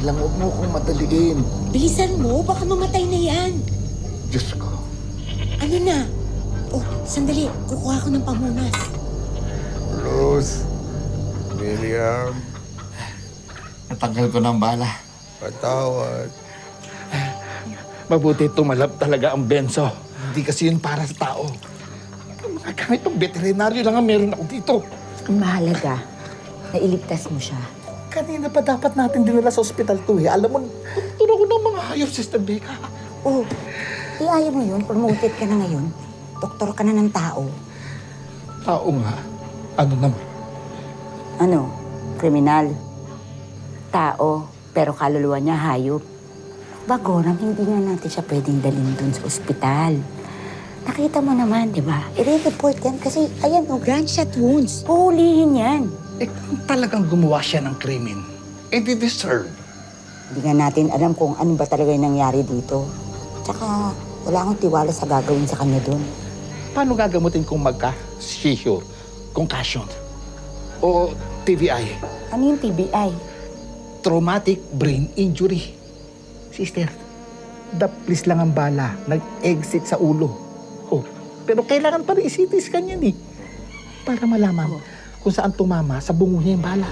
lang, huwag mo kong madaliin. Bilisan mo, baka mamatay na yan. Diyos ko. Ano na? Oh, sandali. Kukuha ko ng pamunas. Rose, Miriam, Natanggal ko ng bala. patawad. Mabuti tumalab talaga ang benso. Hindi kasi yun para sa tao. Mga ganitong veterinaryo lang ang meron ako dito. Ang mahalaga, nailigtas mo siya. Kanina pa dapat natin dinala sa ospital to eh. Alam mo, turo ko ng mga hayop, Sister Becca. Oh, di ayaw mo yun, promoted ka na ngayon. Doktor ka na ng tao. Oo nga. Ano naman? Ano? Kriminal. Tao, pero kaluluwa niya hayop. Bagoram, hindi nga natin siya pwedeng dalhin dun sa ospital. Nakita mo naman, di ba? I-report yan kasi, ayan, oh, Gunshot wounds. puhulihin yan. Eh kung talagang gumawa siya ng krimen, eh di deserve. Hindi nga natin alam kung ano ba talaga yung nangyari dito. Tsaka, wala akong tiwala sa gagawin sa kanya dun. Paano gagamutin kung seizure, concussion, o TBI, Ano yung TBI? traumatic brain injury? Sister, daplis lang ang bala, nag-exit sa ulo. Oh, pero kailangan pa rin i-CT scan yan eh. Para malaman kung saan tumama sa bungo niya yung bala.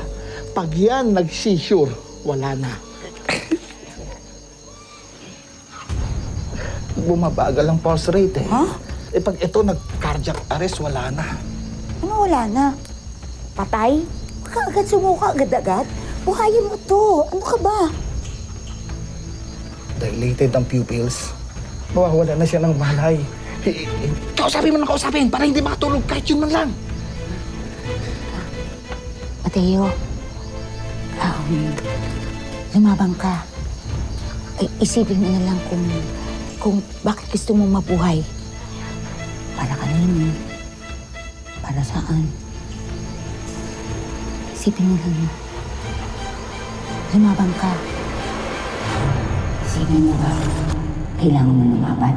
Pag yan nag-seizure, wala na. Bumabagal ang pulse rate eh. Ha? Eh pag ito nag-cardiac arrest, wala na. Ano wala na? Patay? Baka agad sumuka agad-agad? Buhayin mo to. Ano ka ba? Dilated ang pupils. Mawawala na siya ng malay. Kausapin mo ng kausapin para hindi makatulog kahit yun man lang. Mateo, lumabang ka. Ay, isipin mo na lang kung bakit gusto mong mabuhay. Para kanino? Para saan? Isipin mo lang. Lumabang ka. Isipin mo ba? Kailangan mo lumaban.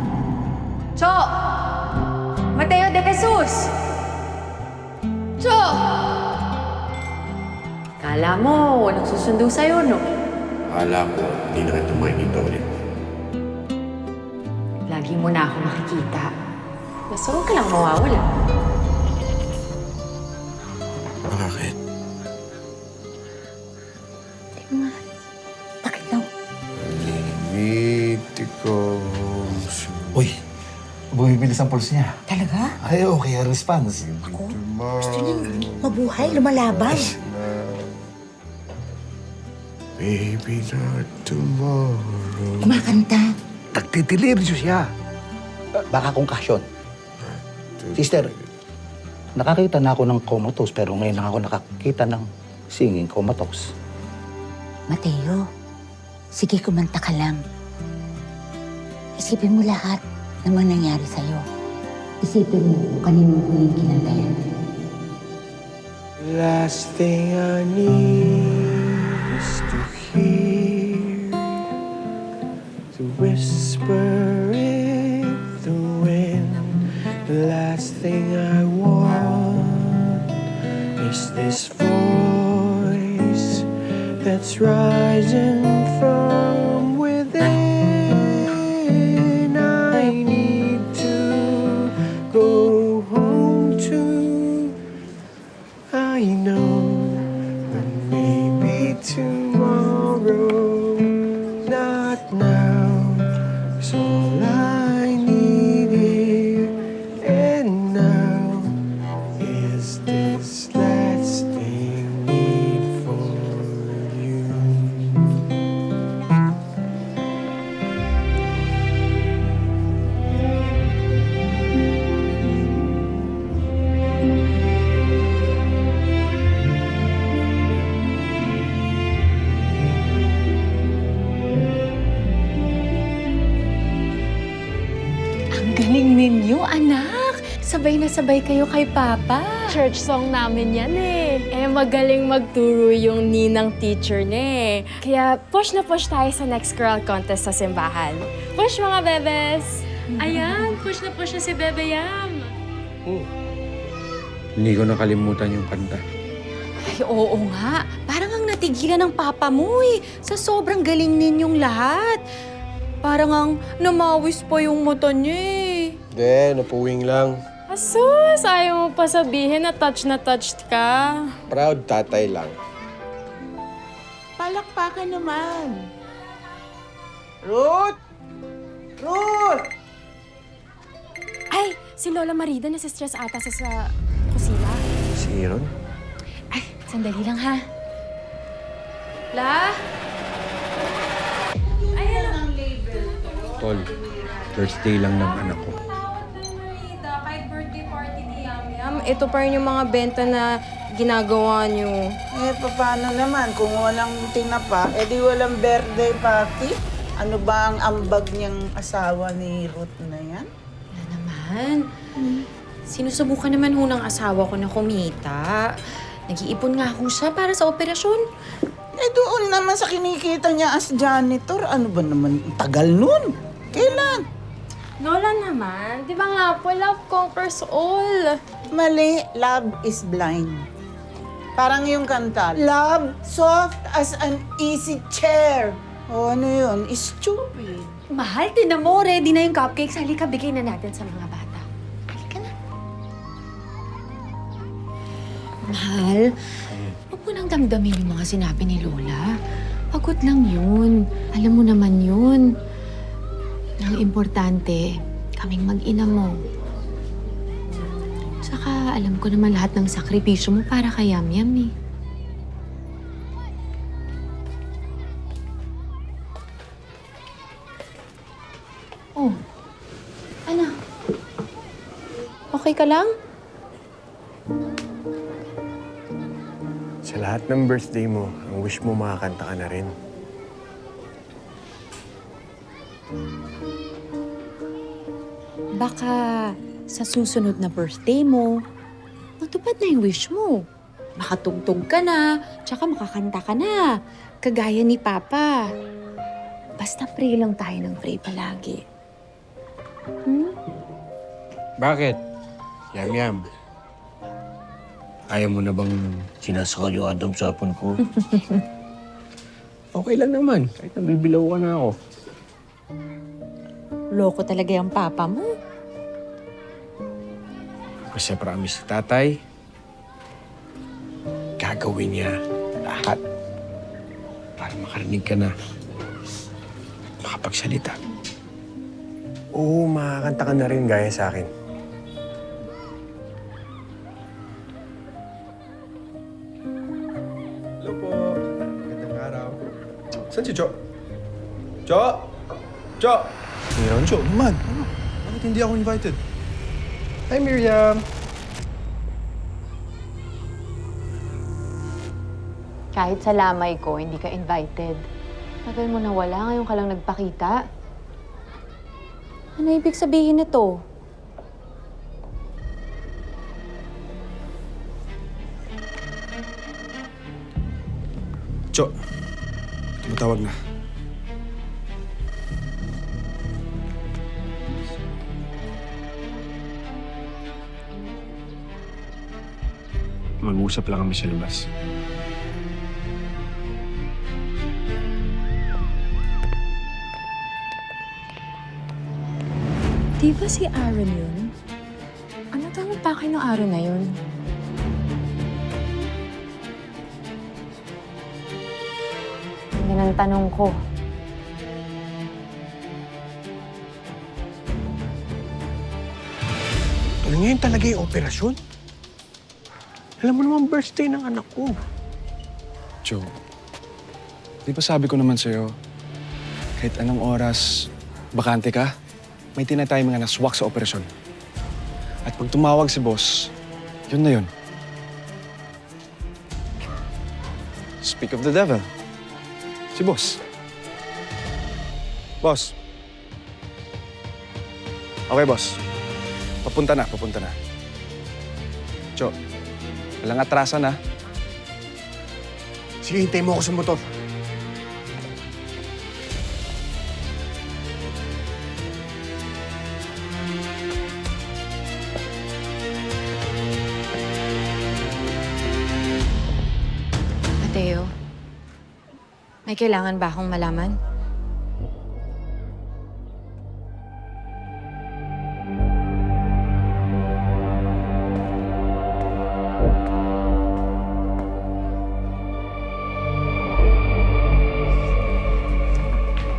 Cho! Mateo de Jesus! Cho! Kala mo, walang susundo sa'yo, no? Akala ko, hindi na kita makikita ulit. Lagi mo na ako makikita. Basta huwag ka lang mawawala. Bakit? Bakit daw? Leviticus. Uy, bumibilis ang pulse niya. Talaga? Ay, okay, response. Gusto niya mabuhay, lumalaban. Maybe not tomorrow. Kumakanta. Nagtitiliryo siya. Baka concussion. Sister, nakakita na ako ng comatose pero ngayon lang ako nakakita ng singing comatose. Mateo, sige kumanta ka lang. Isipin mo lahat ng mga nangyari sa'yo. Isipin mo kung kaninong huling kinanta yan. Last thing I need is to hear the whisper in the wind. The last thing I want is this voice that's rising from within. I need to go home to. I know that maybe tomorrow, not now, is all I need here and now is this lasting need for you. Ang galing ninyo, anak! Sabay na sabay kayo kay Papa. Church song namin yan eh. Eh, magaling magturo yung ninang teacher niya eh. Kaya push na push tayo sa next choral contest sa simbahan. Push mga bebes! Ayan, push na si Bebe Yam. Hindi ko nakalimutan yung kanta. Ay, oo nga. Parang ang matigilan ng papa mo eh. Sa sobrang galing ninyong lahat. Parang ang namawis pa yung mata niya eh. Hindi, napuwing lang. Asus, ayaw mo pa sabihin na touched ka. Proud tatay lang. Palakpakan naman. Ruth! Ruth! Ay, si Lola Marida nasa-stress ata sa kusina. Si Aaron? Ay, sandali lang ha. La? Tol, birthday lang ng anak ko. Kahit birthday party ni Yam, ito pa rin yung mga benta na ginagawa niyo. Eh, paano naman? Kung walang tinapa, edi walang birthday party? Ano ba ang ambag niyang asawa ni Ruth na yan? Wala naman. Sinusubukan naman ho ng asawa ko na kumita. Nag-iipon nga ho siya para sa operasyon. Eh, doon naman sa kinikita niya as janitor. Ano ba naman? Tagal nun. Kailan? Lola naman, di ba nga po, love conquers all. Mali, love is blind. Parang yung kanta, love soft as an easy chair. O ano yun? Stupid. Mahal, tinan mo. Ready na yung cupcakes. Halika, bigay na natin sa mga bata. Halika na. Mahal, huwag mo nang damdamin yung mga sinabi ni Lola. Pagod lang yun. Alam mo naman yun. Ang importante, kaming mag-ina mo. Saka alam ko naman lahat ng sakripisyo mo para kay Yam-Yam eh. Oh, ano? Okay ka lang? Sa lahat ng birthday mo, ang wish mo makakanta ka na rin. Baka sa susunod na birthday mo, matupad na yung wish mo. Makatugtog ka na, tsaka makakanta ka na. Kagaya ni Papa. Basta pray lang tayo ng pray palagi. Bakit? Yam-Yam. Ayaw mo na bang sinasakal yung Adam sa hapon ko? Okay lang naman. Kahit nabibilaw ka na ako. Loko talaga yung Papa mo. Kasi promise sa tatay, gagawin niya lahat para makarinig ka na. Makapagsalita. Oo, makakanta ka na rin gaya sa akin. Hello po. Magandang araw. Saan si Jo? Jo? Jo? Meron? Jo, naman. Ano? Bakit hindi ako invited? Hi, Miriam. Kahit sa lamay ko, hindi ka invited. Tagal mo na wala, ngayon ka lang nagpakita. Ano ibig sabihin nito? Jo, tumatawag na. Mag-usap lang kami sa labas. Di ba si Aaron yun? Ano daw ang pake ng Aaron na yun? Yan ang tanong ko. Ano ngayon talaga yung operasyon? Alam mo naman birthday ng anak ko. Jo, di ba sabi ko naman sa'yo, kahit anong oras, bakante ka, may tinatay mga naswak sa operasyon. At pag tumawag si boss, yun na yun. Speak of the devil. Si boss. Boss. Okay, boss. Papunta na, papunta na. Jo, walang atrasan, ha? Sige, hintayin mo ako sa motor. Mateo, May kailangan ba akong malaman?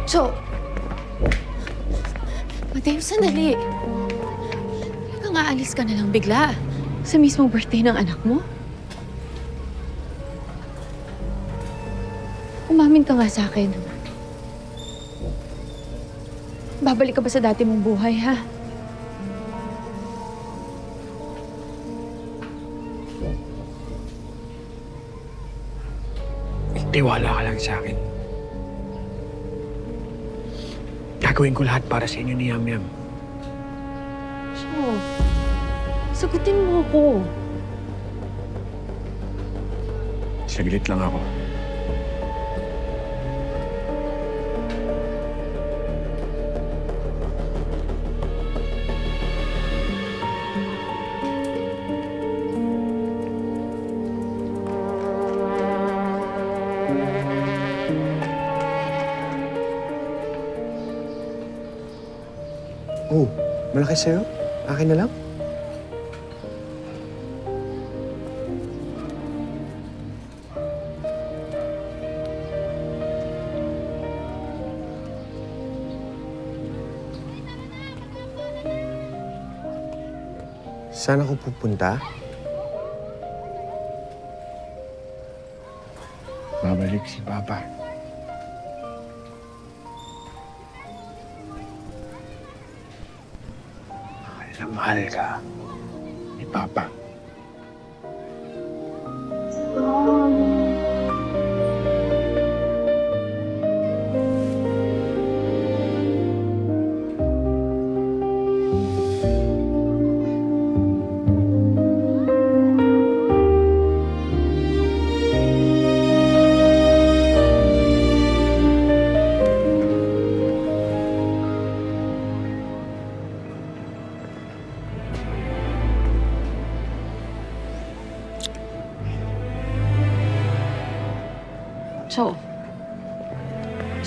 So, Mateo, sandali. Teka nga, alis ka na lang bigla. Sa mismong birthday ng anak mo? Umamin ka nga sa akin. Babalik ka ba sa dati mong buhay, ha? Tiwala ka lang sa akin. Gagawin ko lahat para sa inyo ni Yam Yam. So, sagutin mo ako. Saglit lang ako. Oh, malaki sa'yo? Akin na lang? Saan ako pupunta? Babalik si Papa. Mahal na mahal ka ni Papa.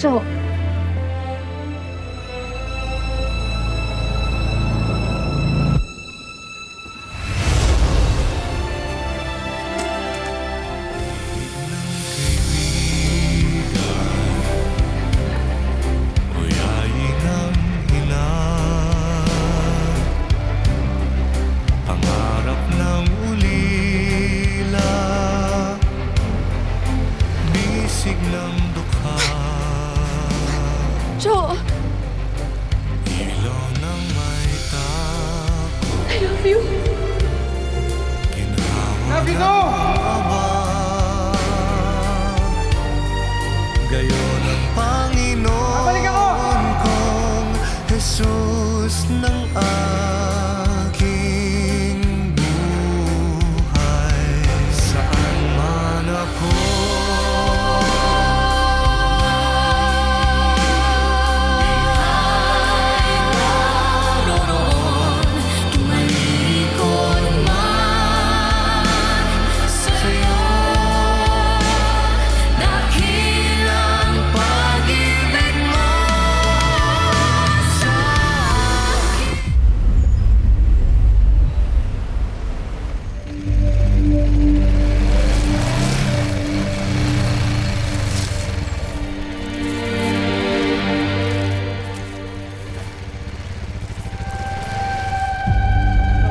So, Pangarap ng ulila, bisig ng dukha, Jo, ilaw ng may tako, I love you. ginhawa ng aba. Gayon ang Panginoon kong Jesus ng aking buhay. Saan man ako,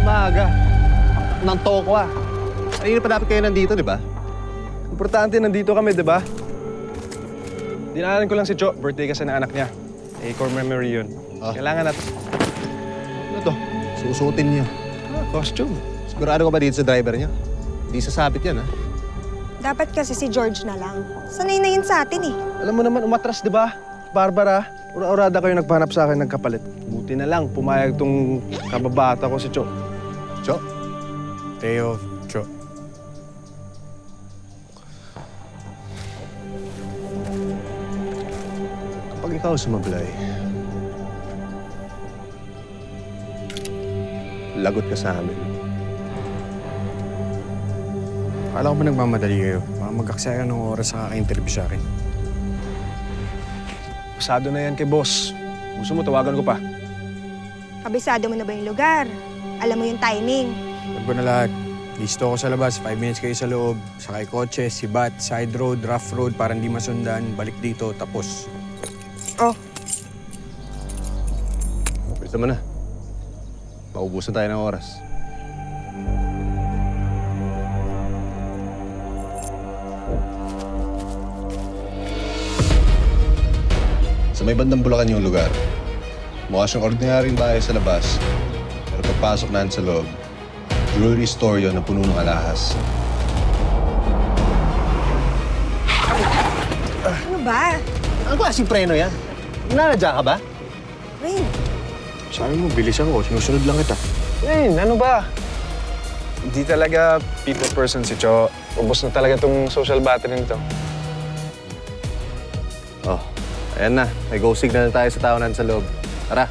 Maaga. Nang toko ah. Ayun pa dapat kayo nandito, di ba? Importante, nandito kami, di ba? Dinaanan ko lang si Cho. Birthday kasi ng anak niya. Core memory yun. Ah. Kailangan natin. Ano to? Susuotin niyo. Costume. Sigurado ka ba dito sa driver niya? Hindi sasabit yan, ha? Dapat kasi si George na lang. Sanay na yun sa atin eh. Alam mo naman, umatras, di ba? Barbara, ura-urada kayo nagpahanap sa akin ng kapalit. Buti na lang, pumayag tong kababata ko si Cho. Cho? Teo, Cho. Kapag ikaw sumablay, lagot ka sa amin. Akala ko ba nagmamadali kayo? Baka mag-aksaya ng oras sa kaka-interview sa akin. Pasado na yan kay boss. Gusto mo, tawagan ko pa. Kabisado mo na ba yung lugar? Alam mo yung timing? Huwag ko na lahat. Listo ko sa labas, 5 minutes kayo sa loob. Sakay kotse, sibat, side road, rough road para hindi masundan. Balik dito, tapos. Oh, Gusto mo na. Maubusan tayo ng oras. Sa may bandang Bulacan yung lugar. Mukha siyang ordinaryong bahay sa labas. Pero pagpasok natin sa loob, jewelry store yun na puno ng alahas. ano ba? Anong klaseng preno yan? Nanadya ka ba? Rain, Sabi mo, bilisan ko. Sinusunod lang kita. Ayun, ano ba? Hindi talaga people person si Cho. Ubos na talaga tong social battery nito. Oh, ayan na. May go signal na tayo sa tao natin sa loob. Tara.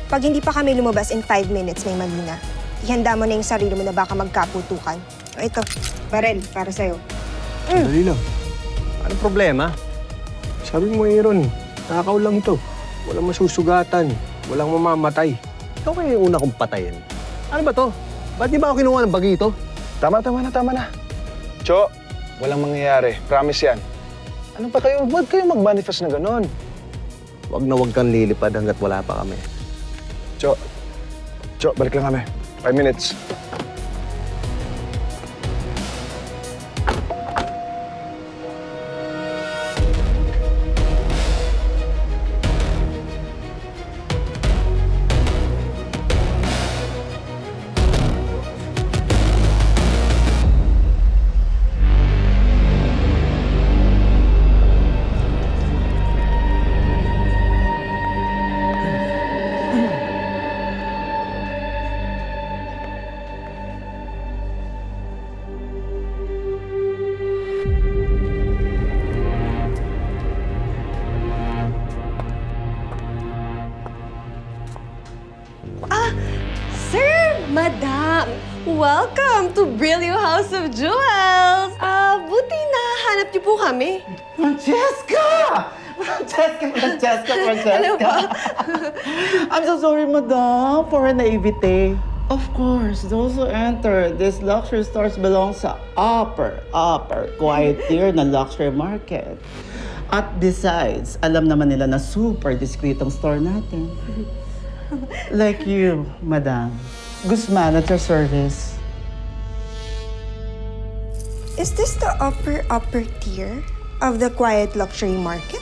pag hindi pa kami lumabas in 5 minutes, may mali na. Ihanda mo na yung sarili mo na baka magkaputukan. O ito, barel, para sa'yo. Dali lang. Anong problema? Sabi mo, Aaron, takaw lang to. Walang masusugatan. Walang mamamatay. Ikaw kaya yung una kong patayin. Ano ba to? Ba't di ba ako kinuha ng bagito? Tama na. Cho, walang mangyayari. Promise yan. Ano pa kayo? Huwag kayo mag-manifest na gano'n. Huwag na huwag kang lilipad hanggat wala pa kami. Cho, balik lang kami. 5 minutes. Sir, Madam, welcome to Brillo House of Jewels. Buti nahanap niyo po kami. Francesca! Ano ba? I'm so sorry, madam, for her naivete. Of course, those who enter these luxury stores belong sa upper, quiet tier ng luxury market. At besides, alam naman nila na super discreet ang store natin. Like you, madam. Guzman, at your service. Is this the upper tier of the quiet luxury market?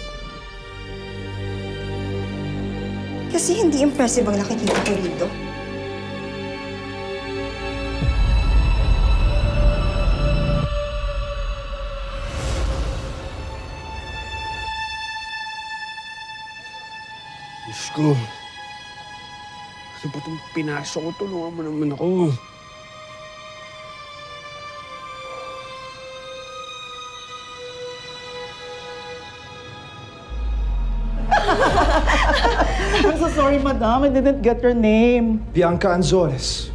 Kasi hindi impressive ang nakikita ko rito. Diyos ko. Ano ba itong pinasok ko? Tulungan mo naman ako. I'm so sorry, madam. I didn't get your name. Bianca Anzores.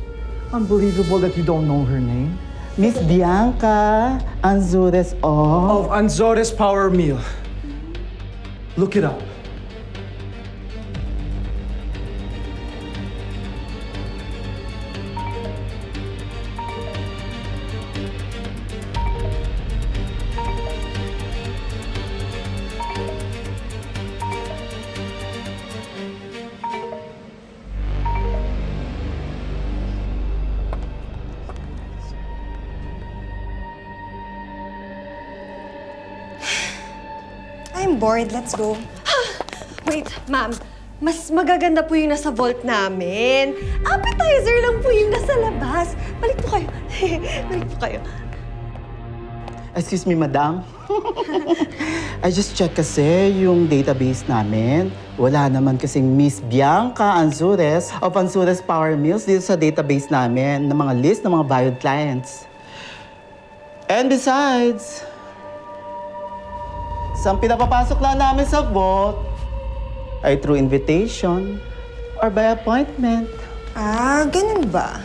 Unbelievable that you don't know her name. Miss Bianca Anzures Of Anzores Power Meal. Look it up. I'm bored. Let's go. Wait, ma'am. Mas magaganda po yung nasa vault namin. Appetizer lang po yung nasa labas. Balik po kayo. Balik po kayo. Excuse me, madam. I just checked kasi yung database namin. Wala naman kasing Miss Bianca Anzures of Anzures Power Meals dito sa database namin ng mga list ng mga valued clients. And besides, sa pinapapasok lang namin sa vault ay through invitation or by appointment. Ah, ganun ba?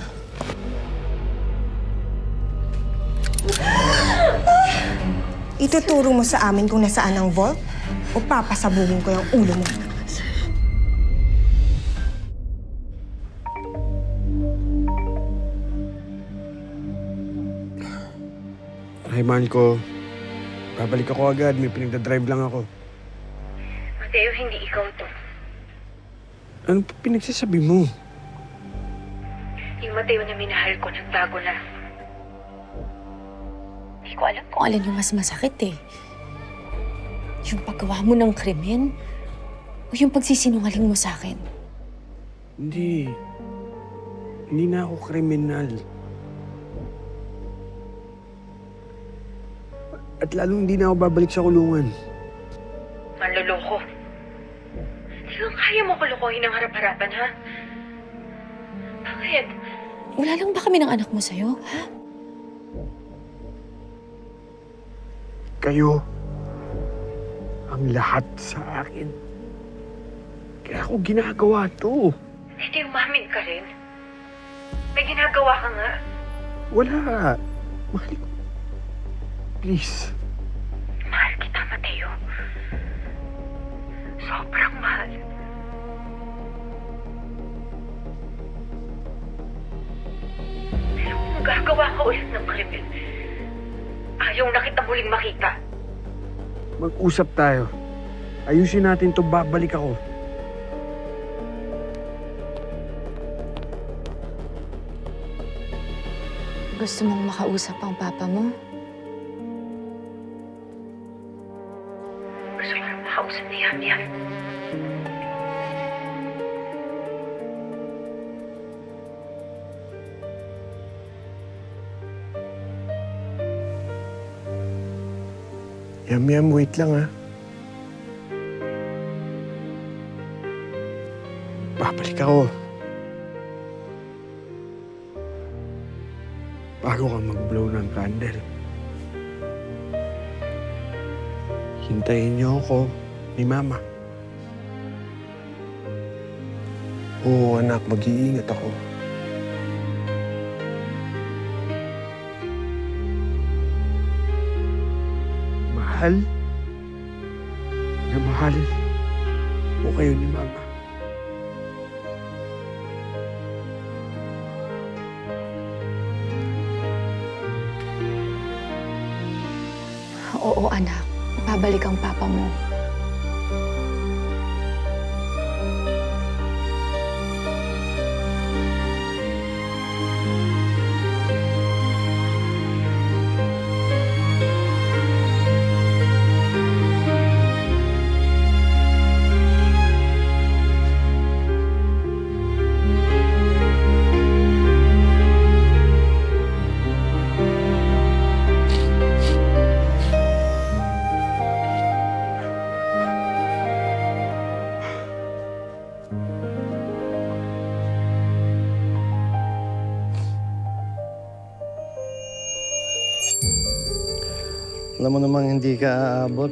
Ituturo mo sa amin kung nasaan ang vault? o papasabugin ko yung ulo mo. Ay, mahal ko. Babalik ako agad. May pinagdadrive lang ako. Mateo, hindi ikaw to. Ano pa pinagsasabi mo? Yung Mateo na minahal ko, nagbago na. Hindi ko alam kung alin yung mas masakit eh. Yung paggawa mo ng krimen o yung pagsisinungaling mo sa akin. Hindi. Hindi na ako kriminal. At lalong hindi na ako babalik sa kulungan. Manloloko. Hindi kang kaya mo kulukohin ng harap-harapan, ha? Bakit? Wala lang ba kami ng anak mo sa'yo, ha? Kayo ang lahat sa akin. Kaya ako ginagawa to. Hindi umamin ka rin. May ginagawa ka nga. Wala. Mahal ko. Please. Mahal kita, Mateo. Sobrang mahal. Pero kung gagawa ka ulit ng krimen, ayaw na kita muling makita. Mag-usap tayo. Ayusin natin to, babalik ako. Gusto mong makausap ang papa mo? Gusto ko lang makausap ni Yamyam. Yam, wait lang ha. Babalik ako. Bago ka mag-blow ng candle. Hintayin niyo ako ni Mama. Oo, anak, mag-iingat ako. Mahal na mahal ko kayo ni Mama. Oo, anak. Babalik ang papa mo. Alam mo namang hindi ka aabot.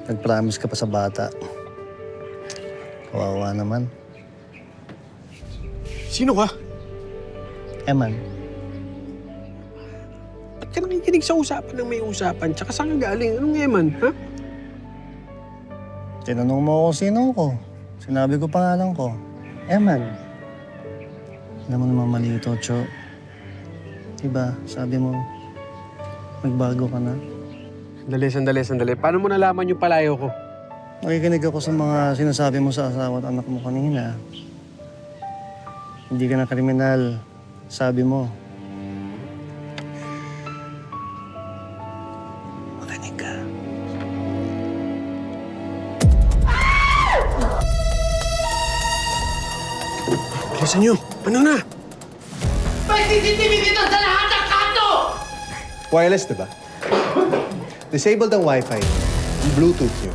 Nag-promise ka pa sa bata. Kawawa naman. Sino ka? Eman, Ba't ka nakikinig sa usapan ng may usapan? Tsaka saan ka galing? Anong eman, ha? tinanong mo ako sino ko. Sinabi ko pangalan ko. Eman. Alam mo naman mali ito, Cho. Diba, sabi mo, magbago ka na. Sandali. Paano mo nalaman yung palayo ko? Nakikinig ako sa mga sinasabi mo sa asawa at anak mo kanina. Hindi ka na kriminal, sabi mo. Makinig ka. Bilisan nyo! Ano na? Wireless, diba? Disabled ang wifi. Yung Bluetooth nyo.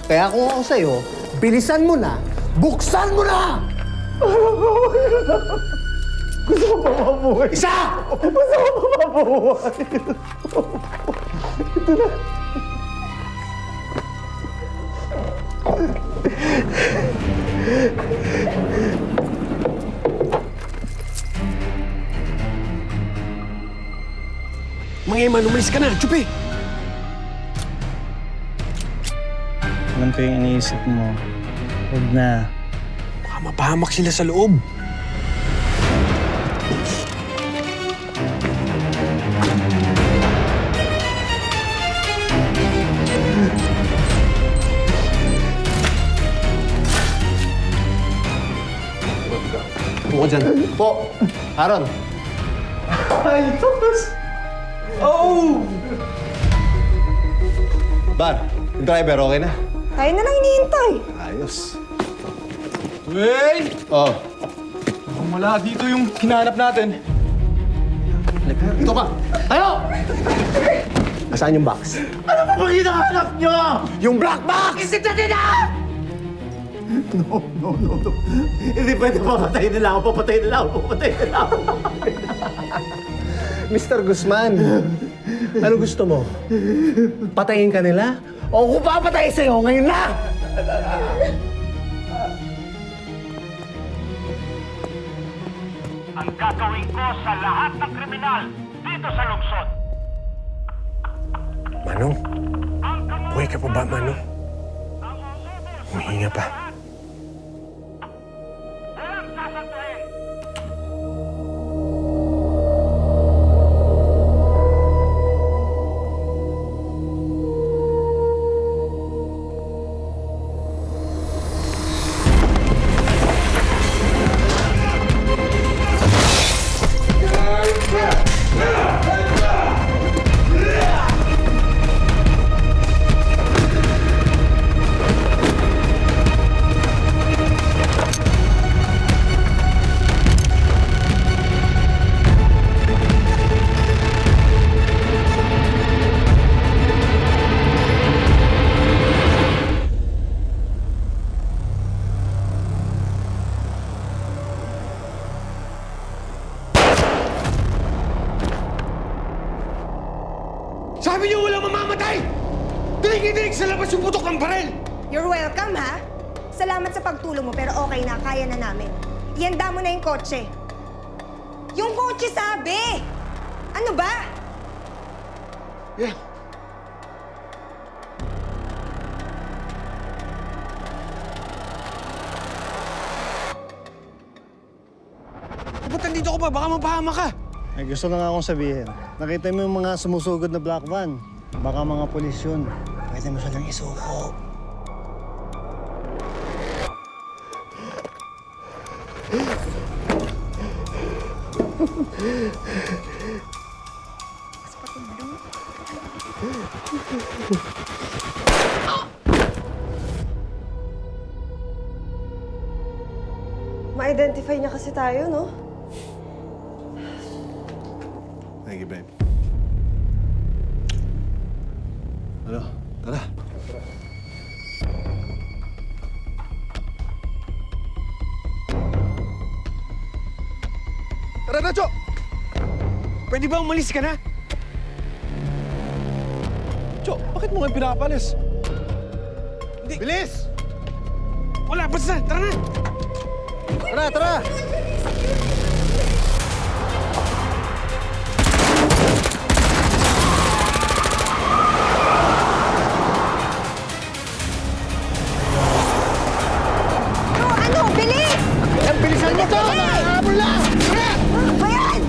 Kaya kung ako sa'yo, bilisan mo na, buksan mo na! Gusto ko pa mabuhay. Isa! Gusto ko pa mabuhay. Ito na. Mga Eman, umalis ka na! Chupi! Alam ko yung iniisip mo. Huwag na. Baka mapahamak sila sa loob. Buka dyan. Po! Aaron! Ay, tapos! Oh! Bar, yung driver, okay na? Tayo na lang hinihintay. Ayos. Wait! Oh, Wala dito yung hinahanap natin. ito ka! Tayo! Nasaan yung box? Ano ba bang hinahanap nyo? Yung black box! Isip natin na! No. Hindi pwede papatayin nila ako, papatayin nila ako. Mr. Guzman, ano gusto mo? Patayin ka nila? O kung papatay sa'yo, ngayon na! Ang gagawin ko sa lahat ng kriminal dito sa lungsod. Manong, buhay ka pa ba, Manong? Humihinga pa. Walang sasantahin! Sabi niyo walang mamamatay! Dinig-dinig sa labas yung putok ng baril! You're welcome, ha? Salamat sa pagtulong mo, pero okay na, kaya na namin. Ihanda mo na yung kotse. Yung kotse sabi! Ano ba? Yeah. Ba't nandito ko pa? Baka mapahama ka! Ay, gusto lang akong sabihin. Nakita mo yung mga sumusugod na black van. Baka mga pulis yun. Pwede mo silang isuko. Ma-identify niya kasi tayo, no? Thank you, babe. Ano? Tara. Tara na, Cho! Pwede ba umalis ka na? Cho, bakit mo nga pinapalis? Bilis! Wala, basta! Tara na! Tara! Ano? Bilis! Bilisan mo to! Nakahabol na! Ano ba yan?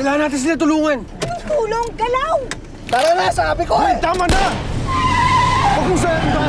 Kailangan natin sila tulungan. Tulong! Galaw! Tara na, sabi ko eh! Tama na! Huwag mong sayatin ba?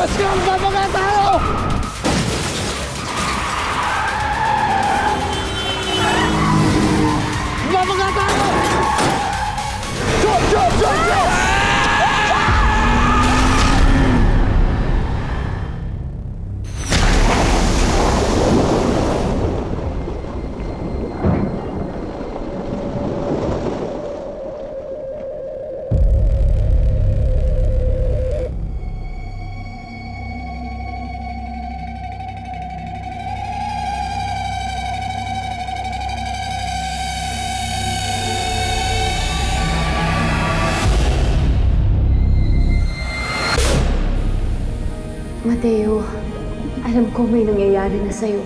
Let's go! Babaga tayo! Babaga tayo! Shoot! Shoot! Shoot! Shoot! Mateo, alam ko may nangyayari na sa'yo.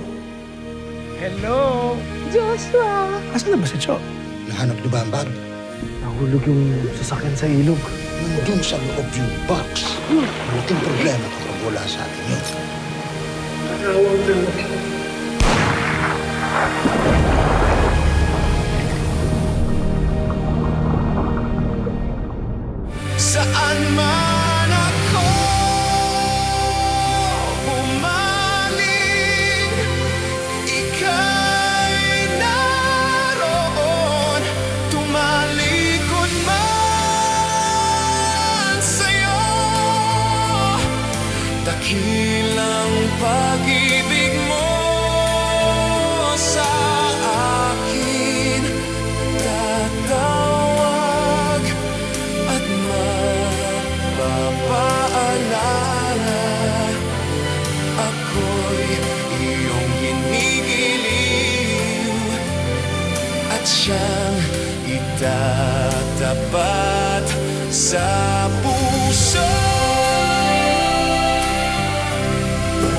Hello! Joshua! Asan na ba si Cho? Nahanap niyo ba ang bag? Nahulog yung sasakyan sa ilog. Nandun sa loob yung box. Malaking problema kapag wala sa atin yun. Saan man ako umaling, ika'y naroon. Tumalikod man sa'yo, dakilang pag-ibig mo sa akin. Tatawag at mapapaalala, ako'y iyong ginigiliw at siyang itatapat sa puso.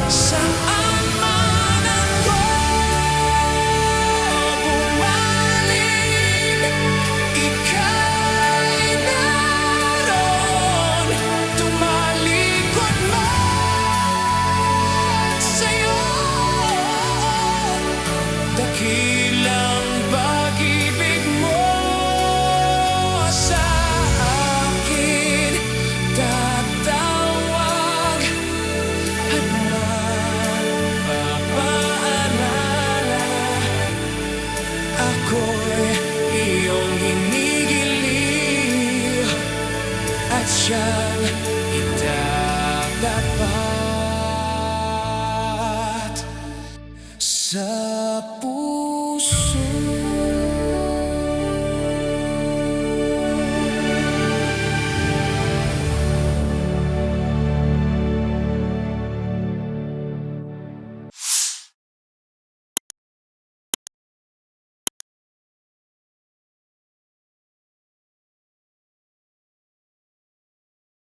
Saan man ako bumaling, ika'y naroon. Tumalikod man sa'yo, dakilang pag-ibig mo sa akin. Tatawag at mapapaalala, ako'y iyong ginigiliw at siyang itatapat sa puso.